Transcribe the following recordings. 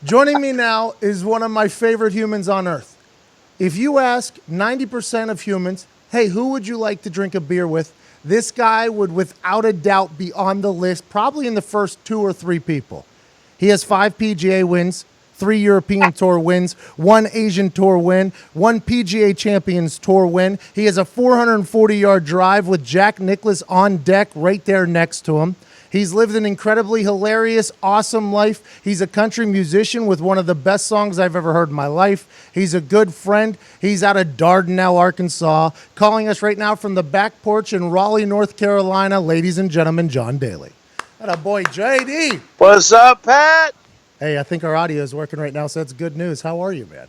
Joining me now is one of my favorite humans on earth. If you ask 90% of humans, hey, who would you like to drink a beer with? This guy would without a doubt be on the list, probably in the first two or three people. He has 5 PGA wins, 3 European Tour wins, 1 Asian Tour win, 1 PGA Champions Tour win. He has a 440-yard drive with Jack Nicklaus on deck right there next to him. He's lived an incredibly hilarious, awesome life. He's a country musician with one of the best songs I've ever heard in my life. He's a good friend. He's out of Dardanelle, Arkansas, calling us right now from the back porch in Raleigh, North Carolina. Ladies and gentlemen, John Daly. That a boy, JD. What's up, Pat? Hey, I think our audio is working right now, so that's good news. How are you, man?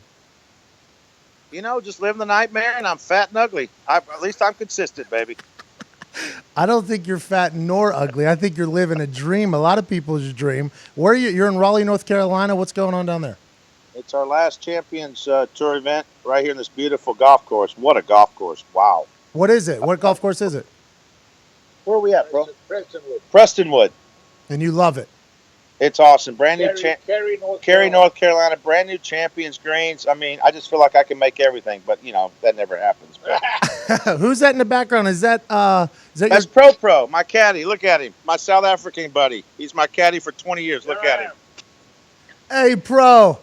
You know, just living the nightmare, and I'm fat and ugly. At least I'm consistent, baby. I don't think you're fat nor ugly. I think you're living a dream, a lot of people's dream. Where are you? You're in Raleigh, North Carolina. What's going on down there? It's our last Champions Tour event right here in this beautiful golf course. What a golf course. Wow. What is it? What golf course is it? Where are we at, bro? Prestonwood. And you love it. It's awesome. Brand new Cary, North Carolina. Brand new Champions greens. I mean, I just feel like I can make everything, but, you know, that never happens. Who's that in the background? Is that That's Pro, my caddy. Look at him. My South African buddy. He's my caddy for 20 years. Look at him. Hey, Pro.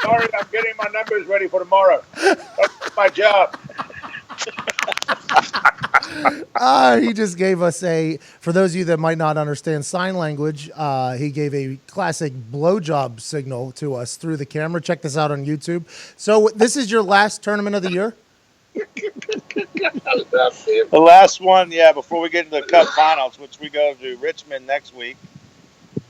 Sorry, I'm getting my numbers ready for tomorrow. That's my job. He just gave us for those of you that might not understand sign language, he gave a classic blowjob signal to us through the camera. Check this out on YouTube. So this is your last tournament of the year? The last one, yeah, before we get into the Cup Finals, which we go to Richmond next week,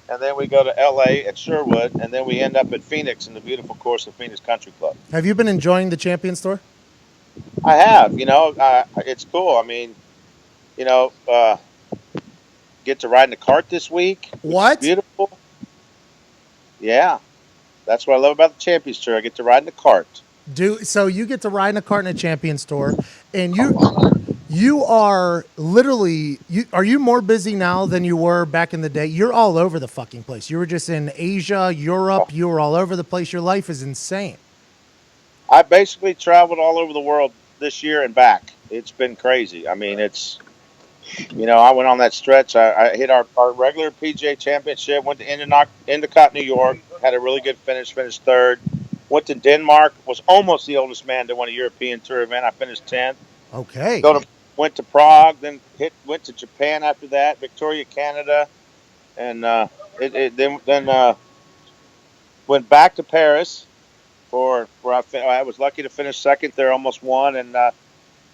and then we go to L.A. at Sherwood, and then we end up at Phoenix in the beautiful course of Phoenix Country Club. Have you been enjoying the Champions Tour? I have, it's cool. I mean, get to ride in the cart this week. What? Beautiful. Yeah, that's what I love about the Champions Tour. I get to ride in the cart. So you get to ride in a cart in a Champions Tour, and you are literally, are you more busy now than you were back in the day? You're all over the fucking place. You were just in Asia, Europe. You were all over the place. Your life is insane. I basically traveled all over the world this year and back. It's been crazy. I mean, I went on that stretch. I hit our regular PGA Championship, went to Endicott, New York, had a really good finish, finished third. Went to Denmark, was almost the oldest man to win a European Tour event. I finished 10th. Okay. Went to Prague, then went to Japan after that, Victoria, Canada, and then went back to Paris where I was lucky to finish second there, almost won, and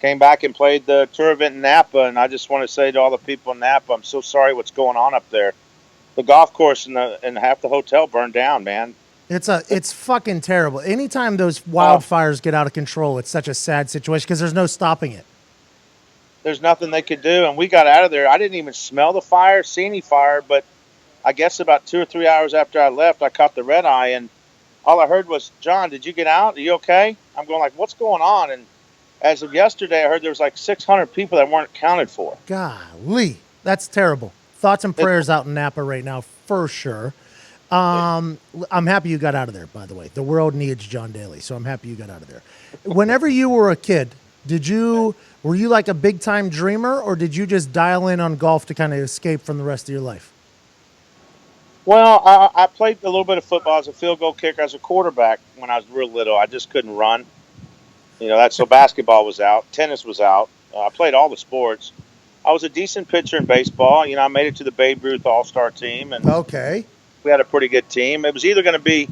came back and played the tour event in Napa. And I just want to say to all the people in Napa, I'm so sorry what's going on up there. The golf course and half the hotel burned down, man. It's fucking terrible. Anytime those wildfires get out of control, it's such a sad situation because there's no stopping it. There's nothing they could do, and we got out of there. I didn't even smell the fire, see any fire, but I guess about 2 or 3 hours after I left, I caught the red eye, and all I heard was, "John, did you get out? Are you okay?" I'm going like, "What's going on?" And as of yesterday, I heard there was like 600 people that weren't accounted for. Golly, that's terrible. Thoughts and prayers out in Napa right now, for sure. I'm happy you got out of there, by the way. The world needs John Daly, so I'm happy you got out of there. Whenever you were a kid, were you like a big-time dreamer, or did you just dial in on golf to kind of escape from the rest of your life? Well, I played a little bit of football as a field goal kicker, as a quarterback when I was real little. I just couldn't run. So basketball was out. Tennis was out. I played all the sports. I was a decent pitcher in baseball. I made it to the Babe Ruth All-Star team. And okay. We had a pretty good team. It was either going to be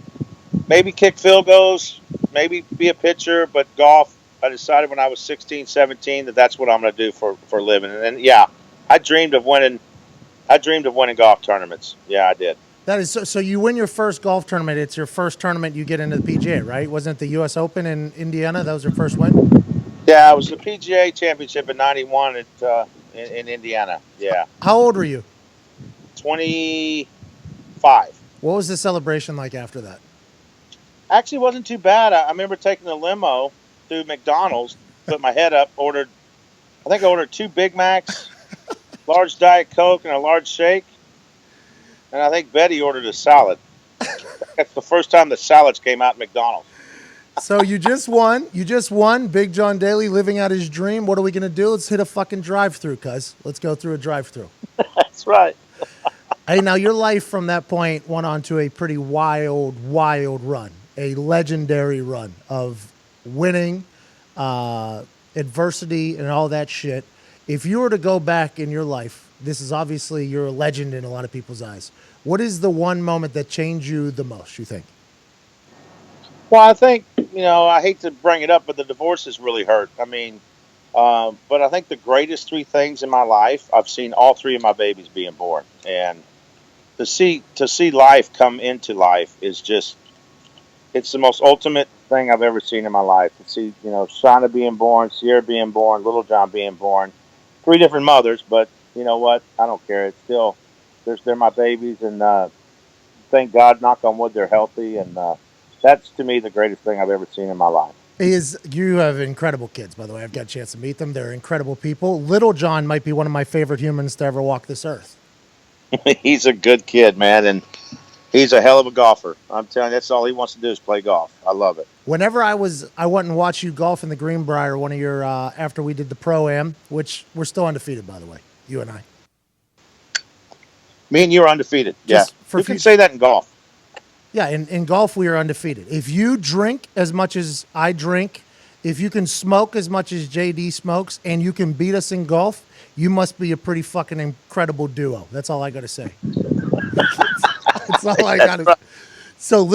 maybe kick field goals, maybe be a pitcher, but golf, I decided when I was 16, 17 that that's what I'm going to do for a living. And then, yeah, I dreamed of winning golf tournaments. Yeah, I did. That is so you win your first golf tournament. It's your first tournament you get into the PGA, right? Wasn't it the U.S. Open in Indiana? That was your first win? Yeah, it was the PGA Championship in '91 in Indiana. Yeah. How old were you? 25. What was the celebration like after that? Actually, it wasn't too bad. I remember taking the limo through McDonald's, put my head up, I think I ordered 2 Big Macs, large Diet Coke, and a large shake. And I think Betty ordered a salad. That's the first time the salads came out at McDonald's. So you just won. You just won. Big John Daly living out his dream. What are we going to do? Let's hit a fucking drive-through, cuz. Let's go through a drive-through. That's right. Hey, now your life from that point went on to a pretty wild, wild run, a legendary run of winning, adversity, and all that shit. If you were to go back in your life, this is obviously you're a legend in a lot of people's eyes. What is the one moment that changed you the most, you think? Well, I think, I hate to bring it up, but the divorces really hurt. I mean, but I think the greatest three things in my life, I've seen all three of my babies being born. And to see life come into life is just, it's the most ultimate thing I've ever seen in my life. To see, Shauna being born, Sierra being born, Little John being born, three different mothers, but you know what? I don't care. It's still, they're my babies, and thank God, knock on wood, they're healthy, and that's to me the greatest thing I've ever seen in my life. Is you have incredible kids, by the way. I've got a chance to meet them. They're incredible people. Little John might be one of my favorite humans to ever walk this earth. He's a good kid, man, and he's a hell of a golfer. I'm telling you, that's all he wants to do is play golf. I love it. Whenever I went and watched you golf in the Greenbrier, one of your after we did the Pro-Am, which we're still undefeated, by the way, you and I. Me and you are undefeated. Just Yeah, for you can say that in golf. Yeah, in golf, we are undefeated. If you drink as much as I drink, if you can smoke as much as JD smokes, and you can beat us in golf, you must be a pretty fucking incredible duo. That's all I got to say. That's all I got to say. So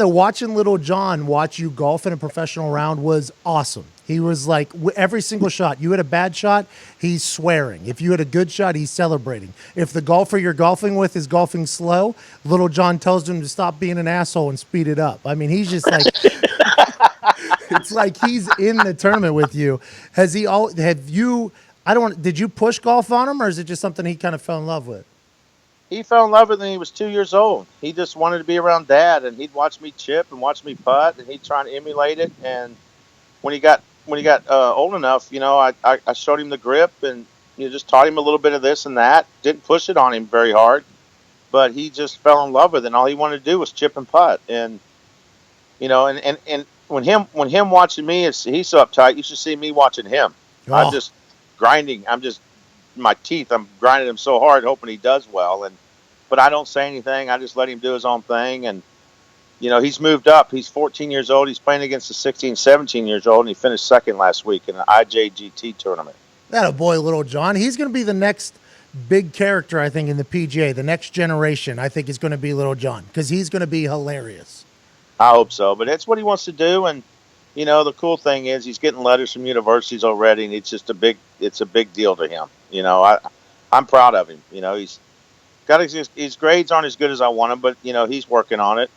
watching Little John watch you golf in a professional round was awesome. He was like, every single shot, you had a bad shot, he's swearing. If you had a good shot, he's celebrating. If the golfer you're golfing with is golfing slow, Little John tells him to stop being an asshole and speed it up. I mean, he's just like, it's like he's in the tournament with you. Did you push golf on him, or is it just something he kind of fell in love with? He fell in love with it when he was 2 years old. He just wanted to be around Dad, and he'd watch me chip and watch me putt, and he'd try and emulate it. And when he got old enough, I showed him the grip and just taught him a little bit of this and that. Didn't push it on him very hard, but he just fell in love with it. And all he wanted to do was chip and putt. And and when him watching me, he's so uptight. You should see me watching him. Oh. I'm just grinding. My teeth. I'm grinding him so hard, hoping he does well. But I don't say anything. I just let him do his own thing. And he's moved up. He's 14 years old. He's playing against the 16, 17 years old, and he finished second last week in an IJGT tournament. That a boy, Little John. He's going to be the next big character, I think, in the PGA. The next generation, I think, is going to be Little John because he's going to be hilarious. I hope so. But that's what he wants to do. And the cool thing is he's getting letters from universities already, and it's a big deal to him. I'm proud of him. He's got his grades aren't as good as I want him, but he's working on it.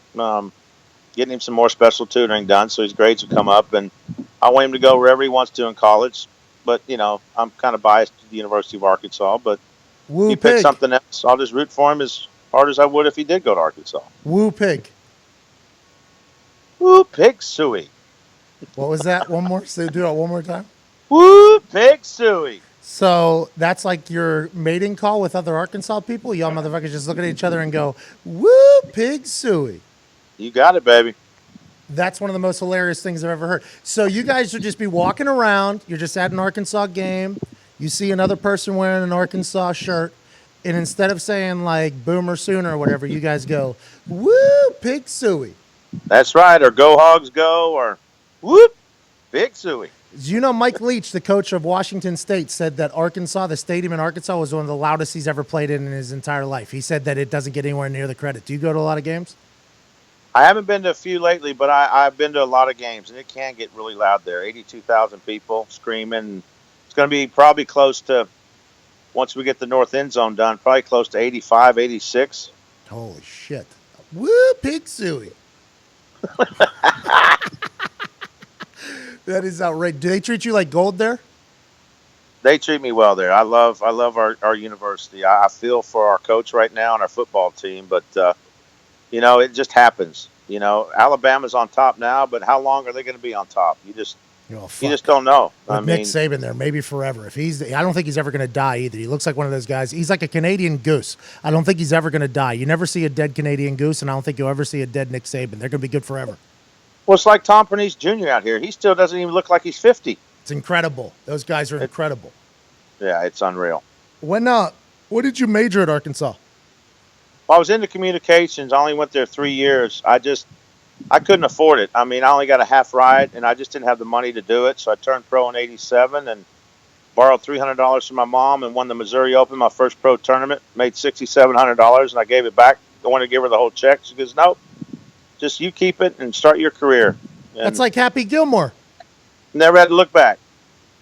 Getting him some more special tutoring done so his grades will come up, and I want him to go wherever he wants to in college. But I'm kind of biased to the University of Arkansas. But Woo he pig. picked something else. I'll just root for him as hard as I would if he did go to Arkansas. Woo pig. Woo pig suey. What was that? One more? So do it one more time. Woo pig suey. So that's like your mating call with other Arkansas people? Y'all motherfuckers just look at each other and go, woo, pig suey. You got it, baby. That's one of the most hilarious things I've ever heard. So you guys would just be walking around. You're just at an Arkansas game. You see another person wearing an Arkansas shirt. And instead of saying like boomer sooner or whatever, you guys go, woo, pig suey. That's right. Or go Hogs go, or whoop, pig suey. Mike Leach, the coach of Washington State, said that Arkansas, the stadium in Arkansas, was one of the loudest he's ever played in his entire life. He said that it doesn't get anywhere near the credit. Do you go to a lot of games? I haven't been to a few lately, but I've been to a lot of games, and it can get really loud there. 82,000 people screaming. It's going to be probably close to, once we get the north end zone done, probably close to 85, 86. Holy shit. Woo, pig suey. That is outrageous. Do they treat you like gold there? They treat me well there. I love our university. I feel for our coach right now and our football team, but it just happens. Alabama's on top now, but how long are they going to be on top? Oh, fuck. You just don't know. With Nick Saban there, maybe forever. I don't think he's ever going to die either. He looks like one of those guys. He's like a Canadian goose. I don't think he's ever going to die. You never see a dead Canadian goose, and I don't think you'll ever see a dead Nick Saban. They're going to be good forever. Well, it's like Tom Pernice Jr. out here. He still doesn't even look like he's 50. It's incredible. Those guys are incredible. Yeah, it's unreal. What did you major at Arkansas? Well, I was into communications. I only went there 3 years. I couldn't afford it. I mean, I only got a half ride, and I just didn't have the money to do it. So I turned pro in '87 and borrowed $300 from my mom and won the Missouri Open, my first pro tournament. Made $6,700, and I gave it back. I wanted to give her the whole check. She goes, "Nope, just you keep it and start your career." And that's like Happy Gilmore. Never had to look back.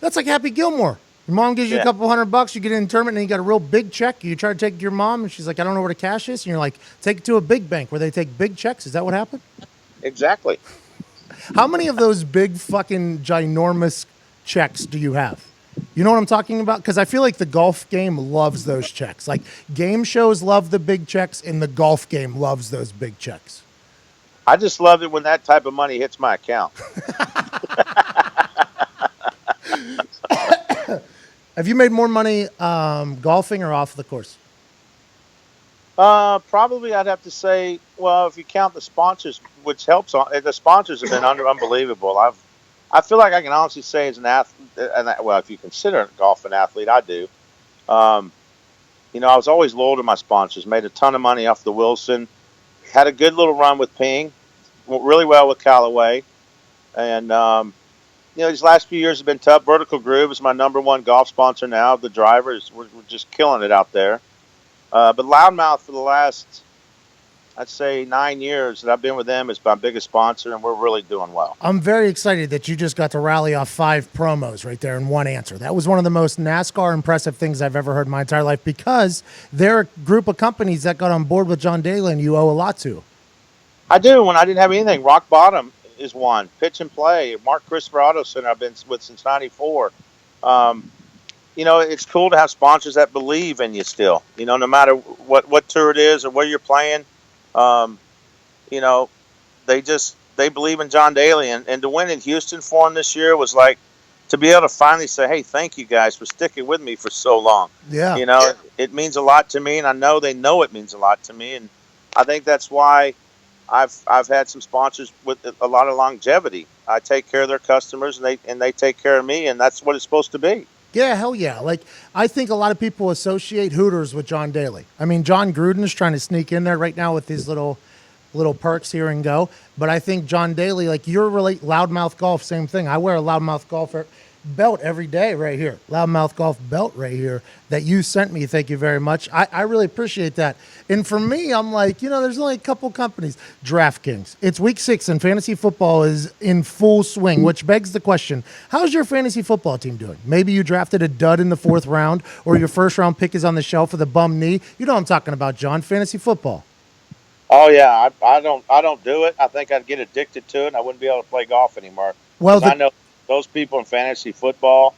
That's like Happy Gilmore. Your mom gives you a couple $100, you get in a tournament, and you got a real big check. You try to take it to your mom, and she's like, "I don't know where the cash is." And you're like, "Take it to a big bank where they take big checks." Is that what happened? Exactly. How many of those big fucking ginormous checks do you have? You know what I'm talking about? Because I feel like the golf game loves those checks. Like game shows love the big checks, and the golf game loves those big checks. I just love it when that type of money hits my account. Have you made more money golfing or off the course? Probably I'd have to say, well, if you count the sponsors, which helps, the sponsors have been unbelievable. I feel like I can honestly say as an athlete, well, if you consider golf an athlete, I do. I was always loyal to my sponsors, made a ton of money off the Wilson, had a good little run with Ping, went really well with Callaway. And, these last few years have been tough. Vertical Groove is my number one golf sponsor now. The drivers, we're just killing it out there. But Loudmouth for the last, I'd say 9 years that I've been with them is my biggest sponsor, and we're really doing well. I'm very excited that you just got to rally off 5 promos right there in one answer. That was one of the most NASCAR impressive things I've ever heard in my entire life, because they're a group of companies that got on board with John Daly and you owe a lot to. I do. When I didn't have anything, Rock Bottom is one. Pitch and Play, Mark Christopher Auto Center I've been with since '94. It's cool to have sponsors that believe in you still. No matter what tour it is or where you're playing, they believe in John Daly. And to win in Houston for him this year was like to be able to finally say, "Hey, thank you guys for sticking with me for so long." Yeah. It means a lot to me, and I know they know it means a lot to me. And I think that's why I've had some sponsors with a lot of longevity. I take care of their customers, and they take care of me, and that's what it's supposed to be. Yeah, hell yeah. Like, I think a lot of people associate Hooters with John Daly. I mean, John Gruden's trying to sneak in there right now with his little perks here and go. But I think John Daly, like, you're really Loudmouth Golf, same thing. I wear a Loudmouth Golf belt every day right here. Loudmouth Golf belt right here that you sent me. Thank you very much. I really appreciate that. And for me, I'm like, there's only a couple companies. DraftKings. It's week 6 and fantasy football is in full swing, which begs the question, how's your fantasy football team doing? Maybe you drafted a dud in the 4th round, or your first round pick is on the shelf with a bum knee. You know what I'm talking about, John. Fantasy football. Oh yeah, I don't do it. I think I'd get addicted to it, and I wouldn't be able to play golf anymore. Well, I know those people in fantasy football,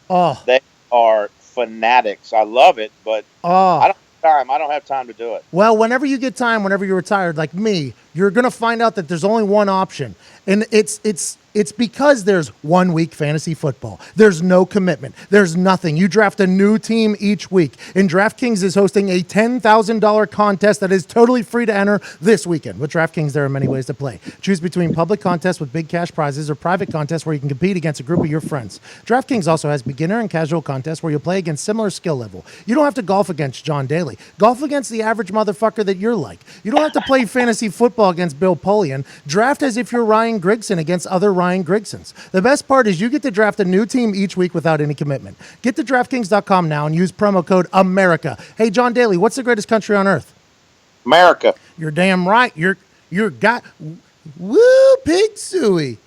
they are fanatics. I love it, but I don't have time to do it. Well, whenever you get time, whenever you're retired, like me, you're going to find out that there's only one option. And it's because there's 1 week fantasy football. There's no commitment. There's nothing. You draft a new team each week. And DraftKings is hosting a $10,000 contest that is totally free to enter this weekend. With DraftKings, there are many ways to play. Choose between public contests with big cash prizes or private contests where you can compete against a group of your friends. DraftKings also has beginner and casual contests where you'll play against similar skill level. You don't have to golf against John Daly. Golf against the average motherfucker that you're like. You don't have to play fantasy football against Bill Polian. Draft as if you're Ryan Grigson against other Ryan Grigsons. The best part is you get to draft a new team each week without any commitment. Get to DraftKings.com now and use promo code AMERICA. Hey, John Daly, what's the greatest country on earth? America. You're damn right. You're got woo pig suey.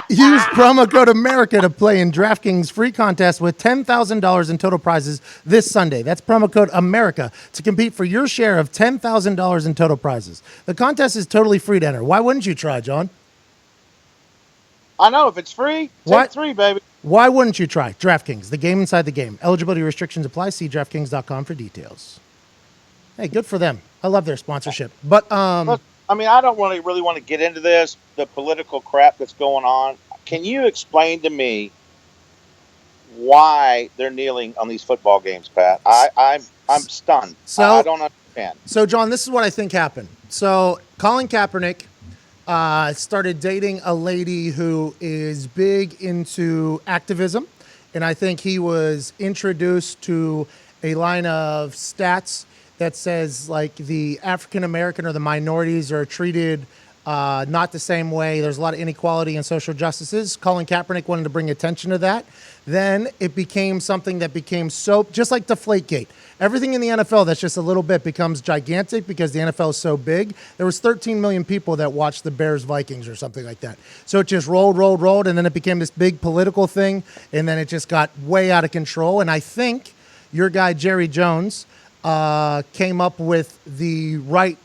Use promo code AMERICA to play in DraftKings free contest with $10,000 in total prizes this Sunday. That's promo code AMERICA to compete for your share of $10,000 in total prizes. The contest is totally free to enter. Why wouldn't you try, John? I know. If it's free, take 3, baby. Why wouldn't you try? DraftKings, the game inside the game. Eligibility restrictions apply. See DraftKings.com for details. Hey, good for them. I love their sponsorship. But Look, I mean, I don't really want to get into this, the political crap that's going on. Can you explain to me why they're kneeling on these football games, Pat? I'm stunned. I So, don't understand. so John, this is what I think happened. So Colin Kaepernick started dating a lady who is big into activism, and I think he was introduced to a line of stats that says like the African American or the minorities are treated not the same way. There's a lot of inequality and social justices. Colin Kaepernick wanted to bring attention to that. Then it became something that became so, just like Deflategate. Everything in the NFL that's just a little bit becomes gigantic because the NFL is so big. There was 13 million people that watched the Bears Vikings or something like that. So it just rolled, and then it became this big political thing, and then it just got way out of control. And I think your guy Jerry Jones came up with the right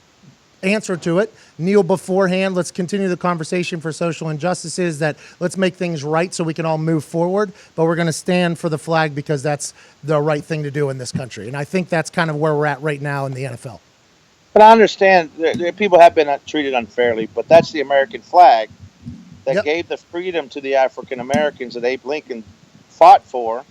answer to it. Kneel beforehand. Let's continue the conversation for social injustices, that let's make things right so we can all move forward, but we're going to stand for the flag because that's the right thing to do in this country. And I think that's kind of where we're at right now in the NFL. But I understand that people have been treated unfairly, but that's the American flag that gave the freedom to the African Americans that Abe Lincoln fought for.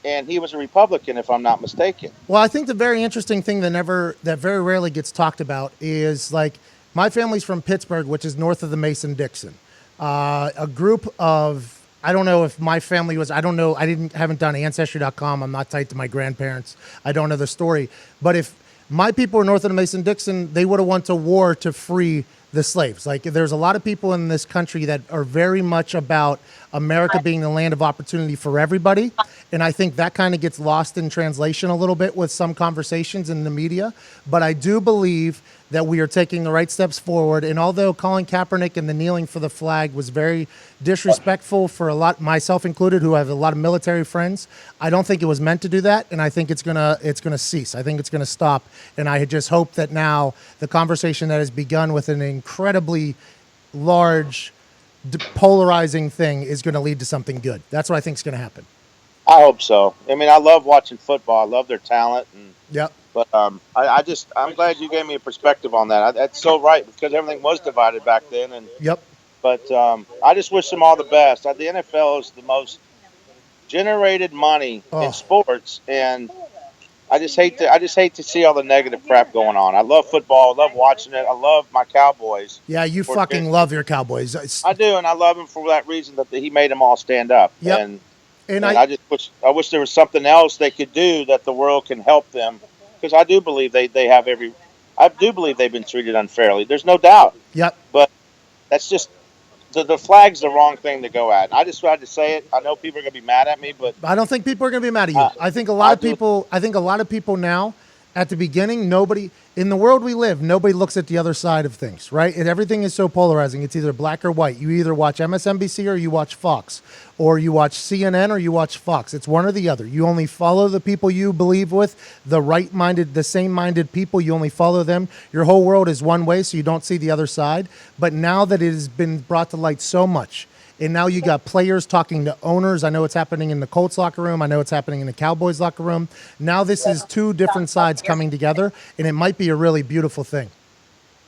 And he was a Republican, if I'm not mistaken. Well, I think the very interesting thing that very rarely gets talked about is, like, my family's from Pittsburgh, which is north of the Mason-Dixon. A group of, I don't know if my family was, I don't know, haven't done Ancestry.com. I'm not tied to my grandparents. I don't know the story. But if my people were north of the Mason-Dixon, they would have went to war to free the slaves. Like, there's a lot of people in this country that are very much about America being the land of opportunity for everybody. And I think that kind of gets lost in translation a little bit with some conversations in the media. But I do believe that we are taking the right steps forward. And although Colin Kaepernick and the kneeling for the flag was very disrespectful for a lot, myself included, who have a lot of military friends, I don't think it was meant to do that. And I think it's gonna cease. I think it's gonna stop. And I just hope that now the conversation that has begun with an incredibly large, polarizing thing is going to lead to something good. That's what I think is going to happen. I hope so. I mean, I love watching football. I love their talent. And, yep. But I'm glad you gave me a perspective on that. That's so right, because everything was divided back then. And yep. But I just wish them all the best. The NFL is the most generated money in sports, and I just hate to see all the negative crap going on. I love football. I love watching it. I love my Cowboys. Yeah, you fucking love your Cowboys. I do, and I love them for that reason that he made them all stand up. Yep. And I just wish there was something else they could do that the world can help them, because I do believe I do believe they've been treated unfairly. There's no doubt. Yep. But that's just the flag's the wrong thing to go at. I just tried to say it. I know people are going to be mad at me, but I don't think people are going to be mad at you. I think a lot of people now, at the beginning, nobody in the world we live, nobody looks at the other side of things, right? And everything is so polarizing. It's either black or white. You either watch MSNBC or you watch Fox, or you watch CNN or you watch Fox. It's one or the other. You only follow the people you believe with, the same-minded people. You only follow them. Your whole world is one way, so you don't see the other side. But now that it has been brought to light so much, and now you got players talking to owners. I know it's happening in the Colts locker room. I know it's happening in the Cowboys locker room. Now this is two different sides coming together, and it might be a really beautiful thing.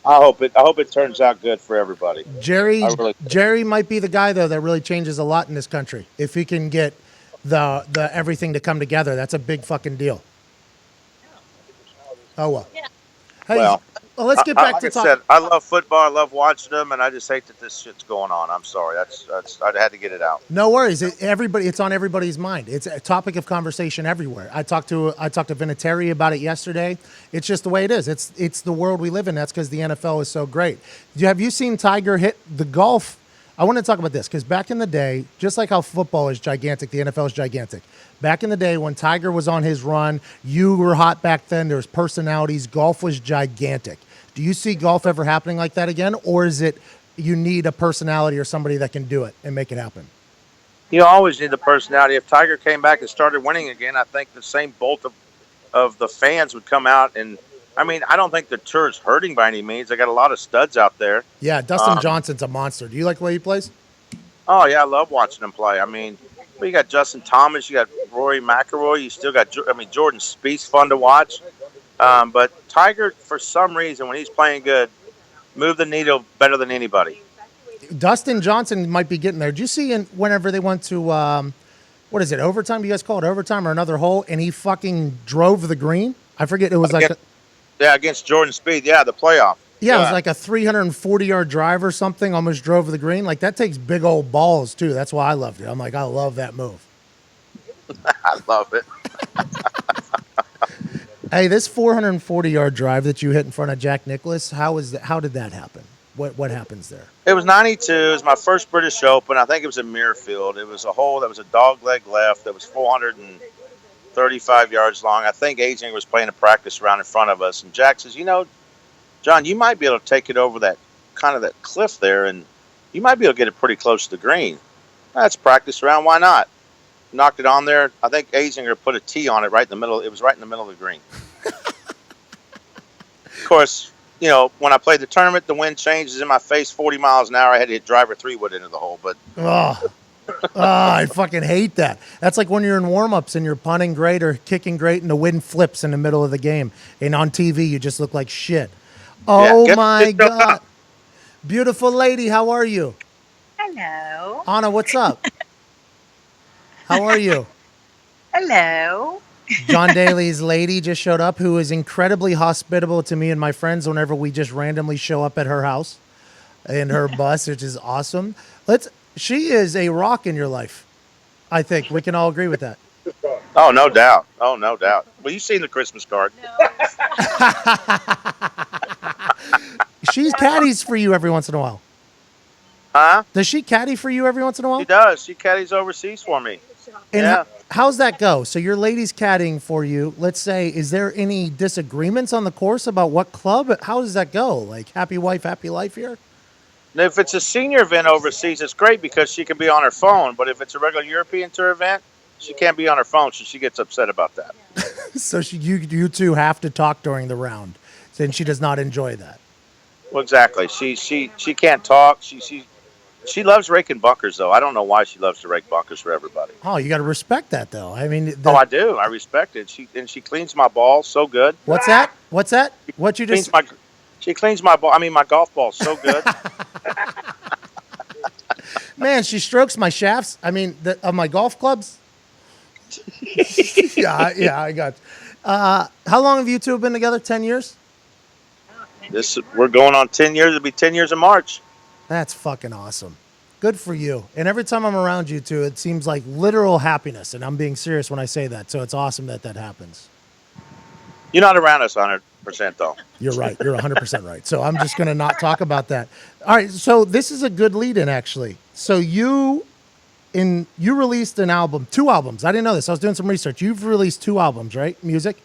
I hope it turns out good for everybody. Jerry might be the guy, though, that really changes a lot in this country. If he can get the everything to come together, that's a big fucking deal. Oh, well. Hey, well, let's get back to talk. Like I said, I love football. I love watching them, and I just hate that this shit's going on. I'm sorry. I had to get it out. No worries. It's on everybody's mind. It's a topic of conversation everywhere. I talked to Vinatieri about it yesterday. It's just the way it is. It's the world we live in. That's because the NFL is so great. Have you seen Tiger hit the golf? I want to talk about this because back in the day, just like how football is gigantic, the NFL is gigantic. Back in the day when Tiger was on his run, you were hot back then. There was personalities. Golf was gigantic. Do you see golf ever happening like that again? Or is it you need a personality or somebody that can do it and make it happen? You always need the personality. If Tiger came back and started winning again, I think the same bolt of the fans would come out. And, I mean, I don't think the tour's hurting by any means. They got a lot of studs out there. Yeah, Dustin Johnson's a monster. Do you like the way he plays? Oh, yeah, I love watching him play. I mean, you got Justin Thomas, you got Rory McIlroy, you still got, Jordan Spieth's fun to watch. But Tiger, for some reason, when he's playing good, move the needle better than anybody. Dustin Johnson might be getting there. Did you see whenever they went to what is it, overtime? You guys call it overtime or another hole? And he fucking drove the green. I forget. It was against Jordan Speed. Yeah, the playoff. Yeah, it was like a 340-yard drive or something. Almost drove the green. Like that takes big old balls too. That's why I loved it. I'm like, I love that move. I love it. Hey, this 440-yard drive that you hit in front of Jack Nicklaus, how did that happen? What happens there? It was 92. It was my first British Open. I think it was in Muirfield. It was a hole that was a dog leg left that was 435 yards long. I think Aging was playing a practice round in front of us. And Jack says, John, you might be able to take it over that cliff there, and you might be able to get it pretty close to the green. That's practice round. Why not? Knocked it on there. I think Azinger put a tee on it right in the middle. It was right in the middle of the green. Of course, when I played the tournament, the wind changes in my face 40 miles an hour. I had to hit driver 3-wood into the hole. But I fucking hate that. That's like when you're in warm-ups and you're punting great or kicking great and the wind flips in the middle of the game. And on TV, you just look like shit. Oh, my God. Beautiful lady, how are you? Hello. Anna, what's up? How are you? Hello. John Daly's lady just showed up, who is incredibly hospitable to me and my friends whenever we just randomly show up at her house in her bus, which is awesome. She is a rock in your life. I think we can all agree with that. Oh, no doubt. Oh, no doubt. Well, you've seen the Christmas card. No. She caddies for you every once in a while. Huh? Does she caddy for you every once in a while? She does. She caddies overseas for me. And how's that go? So your lady's caddying for you. Let's say, is there any disagreements on the course about what club? How does that go? Like happy wife, happy life here? And if it's a senior event overseas, it's great because she can be on her phone. But if it's a regular European Tour event, she can't be on her phone, so she gets upset about that. So you two have to talk during the round, and she does not enjoy that. Well, exactly. She can't talk. She loves raking bunkers, though. I don't know why she loves to rake bunkers for everybody. Oh, you got to respect that, though. I mean, I do. I respect it. She cleans my ball so good. What's that? What you just? She cleans my ball. I mean, my golf ball so good. Man, she strokes my shafts. I mean, of my golf clubs. yeah, I got you. How long have you two been together? 10 years? We're going on 10 years. It'll be 10 years in March. That's fucking awesome. Good for you. And every time I'm around you two, it seems like literal happiness. And I'm being serious when I say that. So it's awesome that happens. You're not around us 100%, though. You're right. You're 100% right. So I'm just going to not talk about that. All right. So this is a good lead-in, actually. So you released an album, 2 albums. I didn't know this. I was doing some research. You've released 2 albums, right? Music?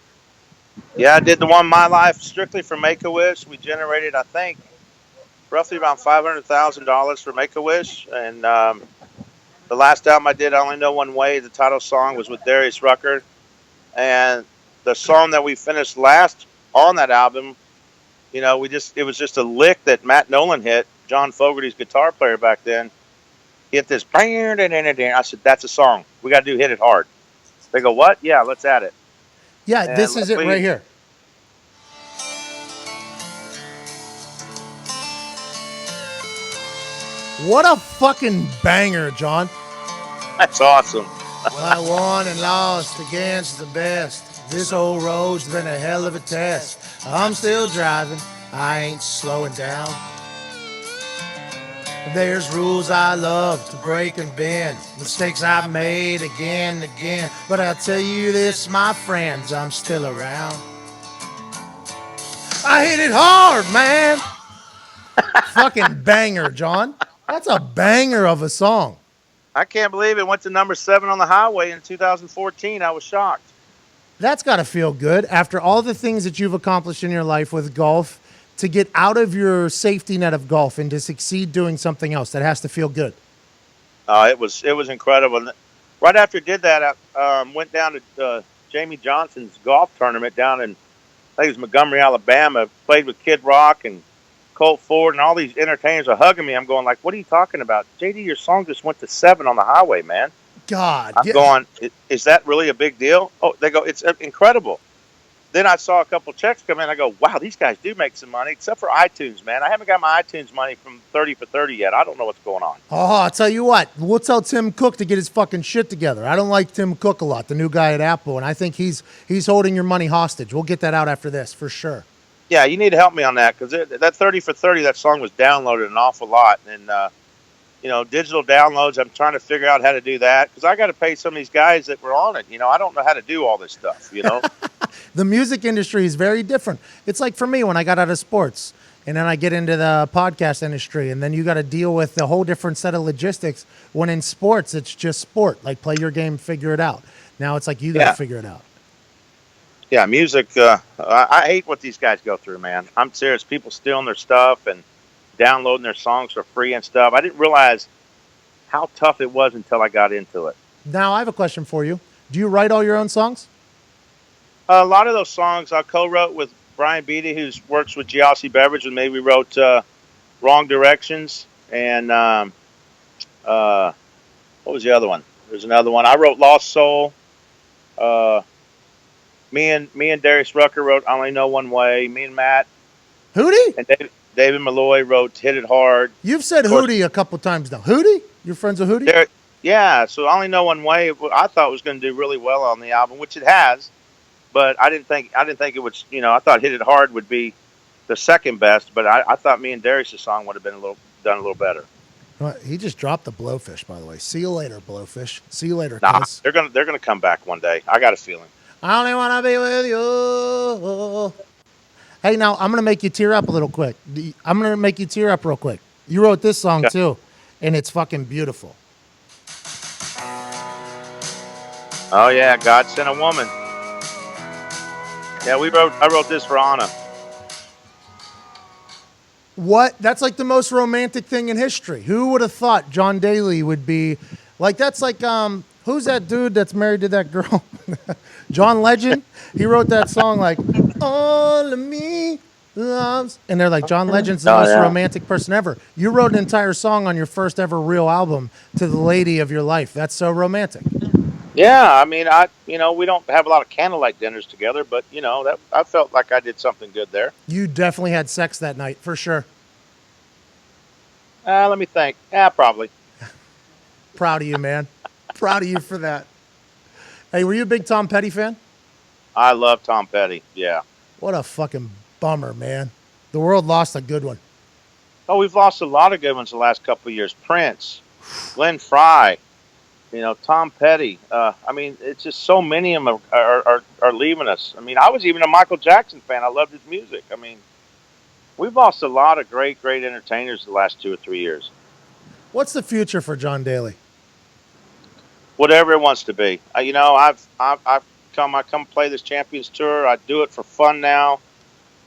Yeah, I did the one, My Life, strictly for Make-A-Wish. We generated, I think, roughly around $500,000 for Make-A-Wish. And the last album I did, I Only Know One Way, the title song was with Darius Rucker. And the song that we finished last on that album, it was just a lick that Matt Nolan hit, John Fogerty's guitar player back then. He hit this, I said, that's a song. We got to do Hit It Hard. They go, what? Yeah, let's add it. Yeah, and this is it right here. What a fucking banger, John. That's awesome. Well, I won and lost against the best. This old road's been a hell of a test. I'm still driving. I ain't slowing down. There's rules I love to break and bend. Mistakes I've made again and again. But I'll tell you this, my friends, I'm still around. I hit it hard, man. Fucking banger, John. That's a banger of a song. I can't believe it went to number 7 on the highway in 2014. I was shocked. That's got to feel good after all the things that you've accomplished in your life with golf. To get out of your safety net of golf and to succeed doing something else, that has to feel good. It was incredible. Right after I did that, I went down to Jamie Johnson's golf tournament down in, I think it was Montgomery, Alabama. Played with Kid Rock and Colt Ford, and all these entertainers are hugging me. I'm going like, what are you talking about? JD, your song just went to 7 on the highway, man. God. I'm going, is that really a big deal? Oh, they go, it's incredible. then I saw a couple checks come in. I go, wow, these guys do make some money, except for iTunes, man. I haven't got my iTunes money from 30 for 30 yet. I don't know what's going on. Oh, I'll tell you what. We'll tell Tim Cook to get his fucking shit together. I don't like Tim Cook a lot, the new guy at Apple, and I think he's holding your money hostage. We'll get that out after this for sure. Yeah, you need to help me on that because that 30 for 30, that song was downloaded an awful lot. And, digital downloads, I'm trying to figure out how to do that because I got to pay some of these guys that were on it. I don't know how to do all this stuff, The music industry is very different. It's like for me when I got out of sports and then I get into the podcast industry and then you got to deal with a whole different set of logistics. When in sports, it's just sport. Like play your game, figure it out. Now it's like you got to figure it out. Yeah, music. I hate what these guys go through, man. I'm serious. People stealing their stuff and downloading their songs for free and stuff. I didn't realize how tough it was until I got into it. Now I have a question for you. Do you write all your own songs? A lot of those songs I co-wrote with Brian Beatty, who works with Gialsi Beverage, and maybe wrote Wrong Directions. And what was the other one? There's another one. I wrote Lost Soul. Me and Darius Rucker wrote I Only Know One Way. Me and Matt. Hootie? And David Malloy wrote Hit It Hard. You've said Hootie a couple times now. Hootie? You're friends with Hootie? Yeah, so I Only Know One Way. I thought it was going to do really well on the album, which it has. But I didn't think it would. I thought Hit It Hard would be the second best. But I thought me and Darius' song would have been done a little better. He just dropped the Blowfish, by the way. See you later, Blowfish. See you later, Nah, cuz. they're gonna come back one day. I got a feeling. I only want to be with you. Hey, now I'm gonna make you tear up a little quick. I'm gonna make you tear up real quick. You wrote this song too, and it's fucking beautiful. Oh yeah, God Sent a Woman. Yeah, I wrote this for Anna. What? That's like the most romantic thing in history. Who would have thought John Daly would be like? That's like who's that dude that's married to that girl? John Legend. He wrote that song like all of me loves, and they're like John Legend's the most romantic person ever. You wrote an entire song on your first ever real album to the lady of your life. That's so romantic. Yeah, I mean, we don't have a lot of candlelight dinners together, but that I felt like I did something good there. You definitely had sex that night for sure. Let me think. Yeah, probably. Proud of you, man. Proud of you for that. Hey, were you a big Tom Petty fan? I love Tom Petty. Yeah. What a fucking bummer, man. The world lost a good one. Oh, we've lost a lot of good ones the last couple of years. Prince, Glenn Frey, Tom Petty. I mean, it's just so many of them are leaving us. I mean, I was even a Michael Jackson fan. I loved his music. I mean, we've lost a lot of great entertainers the last 2 or 3 years. What's the future for John Daly? Whatever it wants to be. I've come play this Champions Tour. I do it for fun now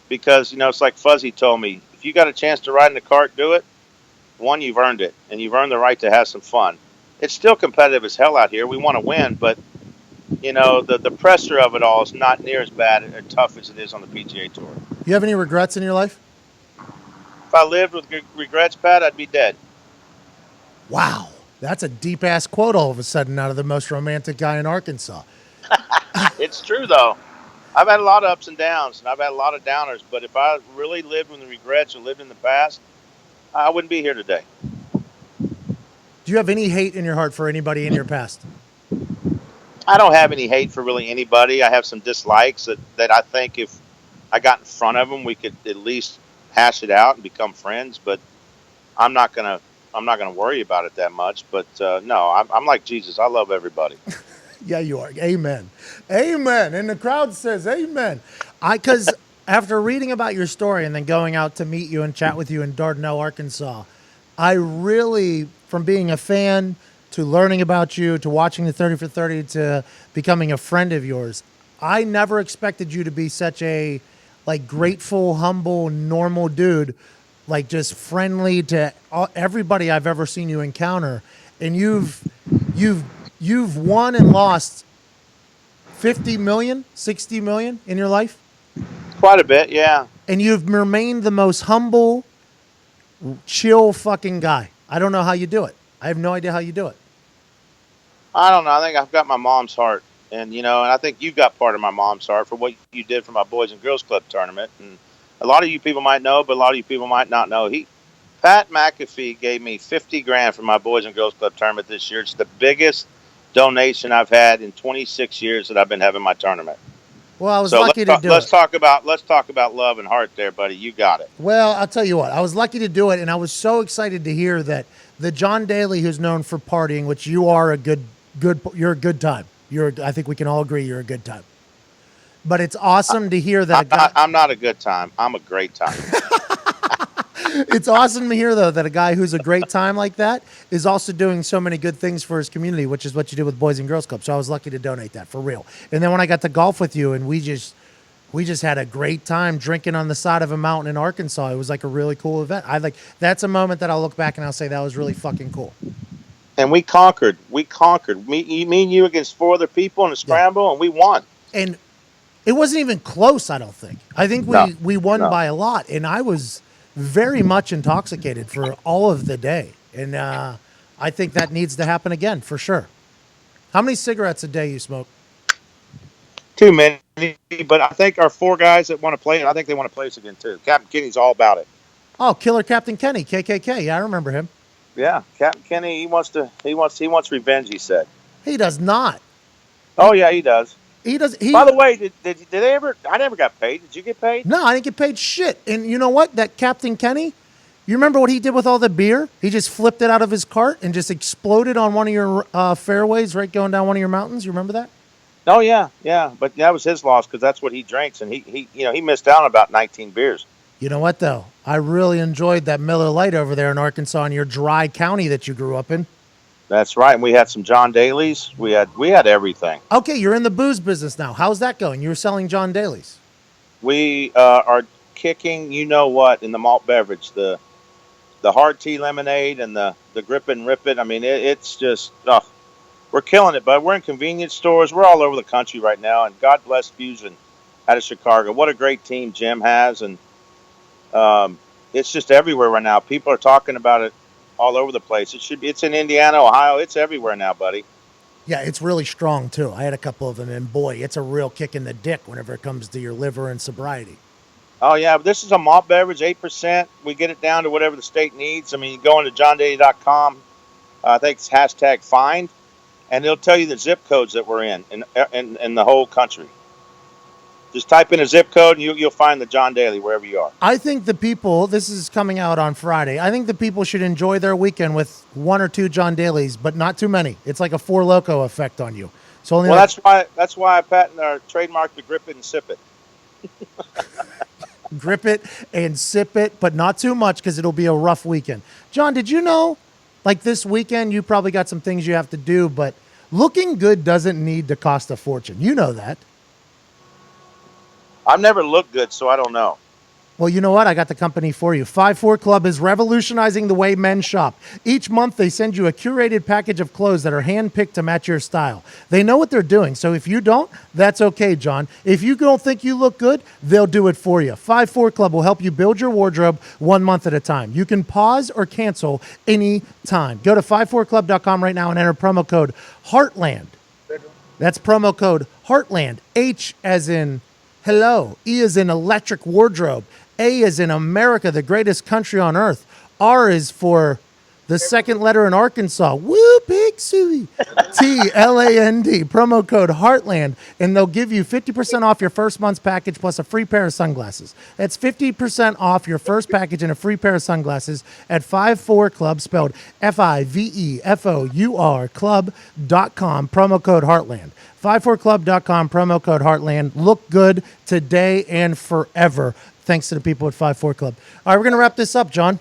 because, it's like Fuzzy told me, if you got a chance to ride in the cart, do it. One, you've earned it, and you've earned the right to have some fun. It's still competitive as hell out here. We want to win, but, the pressure of it all is not near as bad and tough as it is on the PGA Tour. You have any regrets in your life? If I lived with regrets, Pat, I'd be dead. Wow. That's a deep-ass quote all of a sudden out of the most romantic guy in Arkansas. It's true, though. I've had a lot of ups and downs, and I've had a lot of downers, but if I really lived with the regrets or lived in the past, I wouldn't be here today. Do you have any hate in your heart for anybody in your past? I don't have any hate for really anybody. I have some dislikes that I think if I got in front of them, we could at least hash it out and become friends, but I'm not gonna worry about it that much. But no, I'm like Jesus. I love everybody. Yeah, you are. Amen. Amen. And the crowd says amen. Because after reading about your story and then going out to meet you and chat with you in Dardanelle, Arkansas, I really, from being a fan to learning about you to watching the 30 for 30 to becoming a friend of yours, I never expected you to be such a grateful, humble, normal dude, like just friendly to everybody I've ever seen you encounter. And you've won and lost 50 million, 60 million in your life? Quite a bit, yeah. And you've remained the most humble, chill fucking guy. I don't know how you do it. I have no idea how you do it. I don't know. I think I've got my mom's heart. And I think you got part of my mom's heart for what you did for my Boys and Girls Club tournament. And a lot of you people might know, but a lot of you people might not know. Pat McAfee gave me 50 grand for my Boys and Girls Club tournament this year. It's the biggest donation I've had in 26 years that I've been having my tournament. Well, I was So lucky to do let's it. talk about love and heart there, buddy. You got it. Well, I'll tell you what. I was lucky to do it, and I was so excited to hear that the John Daly, who's known for partying, which you are you're a good time. I think we can all agree you're a good time. But it's awesome to hear that. I'm not a good time. I'm a great time. It's awesome to hear, though, that a guy who's a great time like that is also doing so many good things for his community, which is what you did with Boys and Girls Club. So I was lucky to donate that, for real. And then when I got to golf with you, and we just had a great time drinking on the side of a mountain in Arkansas. It was like a really cool event. That's a moment that I'll look back and I'll say that was really fucking cool. And we conquered. Me and you against 4 other people in a scramble, and we won. And it wasn't even close, I don't think. I think we won by a lot, and I was very much intoxicated for all of the day. And I think that needs to happen again, for sure. How many cigarettes a day you smoke? Too many, but I think our 4 guys that want to play, and I think they want to play us again too. Captain Kenny's all about it. Oh, Killer Captain Kenny, KKK. Yeah, I remember him. Yeah, Captain Kenny, he wants revenge, he said. He does not. Oh yeah, he does. He does. By the way, did they ever? I never got paid. Did you get paid? No, I didn't get paid shit. And you know what? That Captain Kenny, you remember what he did with all the beer? He just flipped it out of his cart and just exploded on one of your fairways, right, going down one of your mountains. You remember that? Oh yeah, but that was his loss because that's what he drinks, and he missed out on about 19 beers. You know what though? I really enjoyed that Miller Lite over there in Arkansas, in your dry county that you grew up in. That's right. And we had some John Dalys. We had everything. Okay, you're in the booze business now. How's that going? You were selling John Dalys. We are kicking, you know what, in the malt beverage, the hard tea lemonade and the grip it and rip it. I mean, it's just, we're killing it, bud. We're in convenience stores. We're all over the country right now. And God bless Fusion out of Chicago. What a great team Jim has. And it's just everywhere right now. People are talking about it all over the place. It's in Indiana, Ohio. It's everywhere now, buddy. Yeah, it's really strong too. I had a couple of them, and boy, it's a real kick in the dick whenever it comes to your liver and sobriety. Oh yeah, but this is a malt beverage, 8%. We get it down to whatever the state needs. I mean, you go into johndaly.com. I think it's #find, and it'll tell you the zip codes that we're in the whole country. Just type in a zip code and you'll find the John Daly wherever you are. I think the people, this is coming out on Friday, I think the people should enjoy their weekend with 1 or 2 John Dalys, but not too many. It's like a Four Loko effect on you. So only that's why I patent or trademarked the grip it and sip it. Grip it and sip it, but not too much because it'll be a rough weekend. John, did you know, like this weekend, you probably got some things you have to do, but looking good doesn't need to cost a fortune. You know that. I've never looked good, so I don't know. Well, you know what? I got the company for you. 5-4 Club is revolutionizing the way men shop. Each month, they send you a curated package of clothes that are hand-picked to match your style. They know what they're doing, so if you don't, that's okay, John. If you don't think you look good, they'll do it for you. 5-4 Club will help you build your wardrobe 1 month at a time. You can pause or cancel any time. Go to 54club.com right now and enter promo code HEARTLAND. That's promo code HEARTLAND. H as in hello. E is in electric wardrobe. A is in America, the greatest country on earth. R is for the second letter in Arkansas. Woo, pig suey. TLAND. Promo code Heartland. And they'll give you 50% off your first month's package plus a free pair of sunglasses. That's 50% off your first package and a free pair of sunglasses at 54 Club, spelled FIVEFOUR Club.com. Promo code Heartland. 54club.com, promo code Heartland. Look good today and forever. Thanks to the people at 54 Club. All right, we're going to wrap this up, John.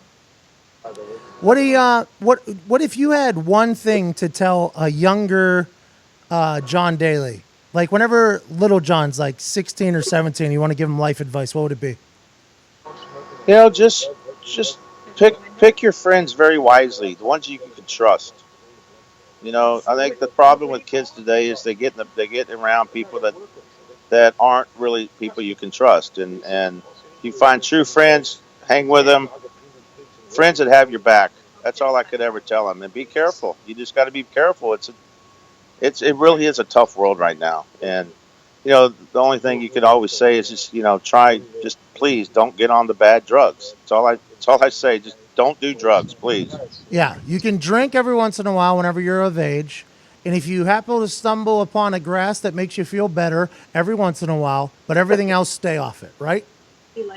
What if you had one thing to tell a younger John Daly? Like whenever little John's like 16 or 17, you want to give him life advice, what would it be? You know, just pick your friends very wisely, the ones you can trust. You know, I think the problem with kids today is they get around people that aren't really people you can trust, and you find true friends, hang with them, friends that have your back. That's all I could ever tell them. And be careful. You just got to be careful. it really is a tough world right now. And the only thing you could always say is just just please don't get on the bad drugs. That's all I say. Just don't do drugs, please. Yeah, you can drink every once in a while whenever you're of age. And if you happen to stumble upon a grass that makes you feel better every once in a while, but everything else, stay off it, right?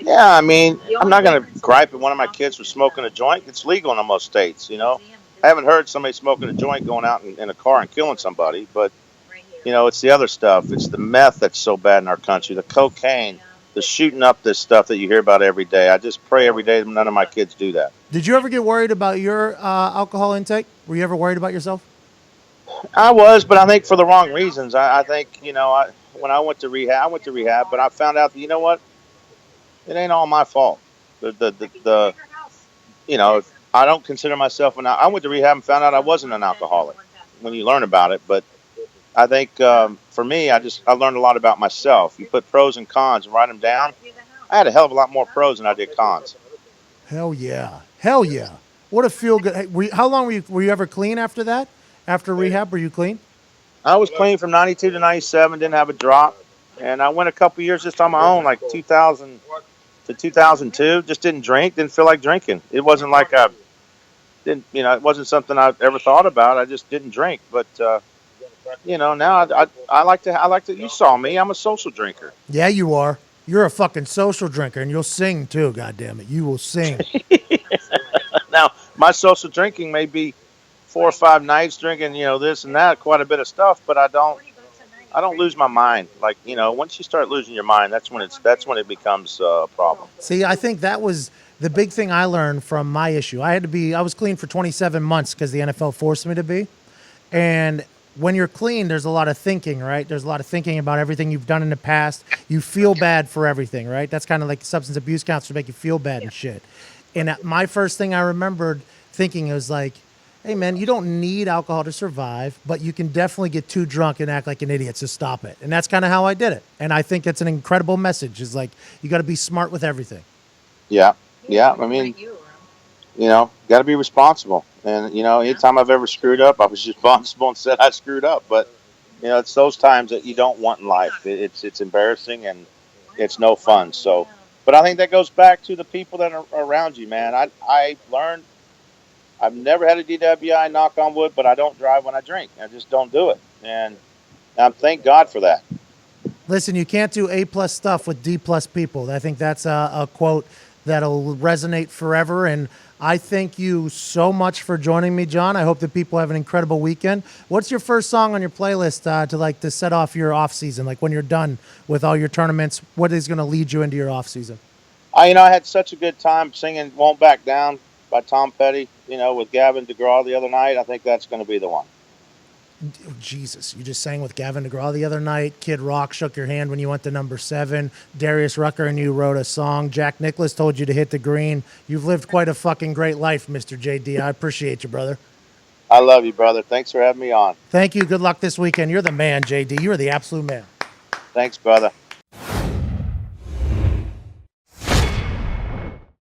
Yeah, I mean, I'm not going to gripe at one of my kids for smoking a joint. It's legal in most states, I haven't heard somebody smoking a joint going out in a car and killing somebody, but, it's the other stuff. It's the meth that's so bad in our country, the cocaine, the shooting up this stuff that you hear about every day. I just pray every day that none of my kids do that. Did you ever get worried about your alcohol intake? Were you ever worried about yourself? I was, but I think for the wrong reasons. I think, when I went to rehab, but I found out that, what? It ain't all my fault. The I don't consider myself I went to rehab and found out I wasn't an alcoholic when you learn about it. But I think for me, I learned a lot about myself. You put pros and cons and write them down. I had a hell of a lot more pros than I did cons. Hell yeah. Hell yeah. What a feel good. Hey, how long were you ever clean after that? After rehab, were you clean? I was clean from 92 to 97, didn't have a drop. And I went a couple years just on my own, like 2000 to 2002. Just didn't drink, didn't feel like drinking. It wasn't like I didn't, it wasn't something I ever thought about. I just didn't drink. But, now I like to, you saw me, I'm a social drinker. Yeah, you are. You're a fucking social drinker, and you'll sing too, goddammit. You will sing. Now, my social drinking may be 4 or 5 nights drinking, this and that, quite a bit of stuff, but I don't lose my mind. Like, once you start losing your mind, that's when it becomes a problem. See, I think that was the big thing I learned from my issue. I was clean for 27 months because the NFL forced me to be. And when you're clean, there's a lot of thinking, right? There's a lot of thinking about everything you've done in the past. You feel bad for everything, right? That's kind of like substance abuse counselors make you feel bad and shit. And my first thing I remembered thinking was like, hey, man, you don't need alcohol to survive, but you can definitely get too drunk and act like an idiot, so stop it. And that's kind of how I did it. And I think it's an incredible message. Is like, you got to be smart with everything. Yeah. I mean, got to be responsible. And, anytime I've ever screwed up, I was responsible and said I screwed up. But, it's those times that you don't want in life. It's embarrassing and it's no fun. So, but I think that goes back to the people that are around you, man. I learned, I've never had a DWI, knock on wood, but I don't drive when I drink. I just don't do it. And thank God for that. Listen, you can't do A+ stuff with D+ people. I think that's a quote that'll resonate forever. And I thank you so much for joining me, John. I hope that people have an incredible weekend. What's your first song on your playlist to set off your off season? Like when you're done with all your tournaments, what is going to lead you into your off season? I had such a good time singing "Won't Back Down" by Tom Petty, with Gavin DeGraw the other night. I think that's going to be the one. Oh, Jesus, you just sang with Gavin DeGraw the other night. Kid Rock shook your hand when you went to number 7. Darius Rucker and you wrote a song. Jack Nicklaus told you to hit the green. You've lived quite a fucking great life, Mr. JD. I appreciate you, brother. I love you, brother. Thanks for having me on. Thank you. Good luck this weekend. You're the man, JD. You're the absolute man. Thanks, brother.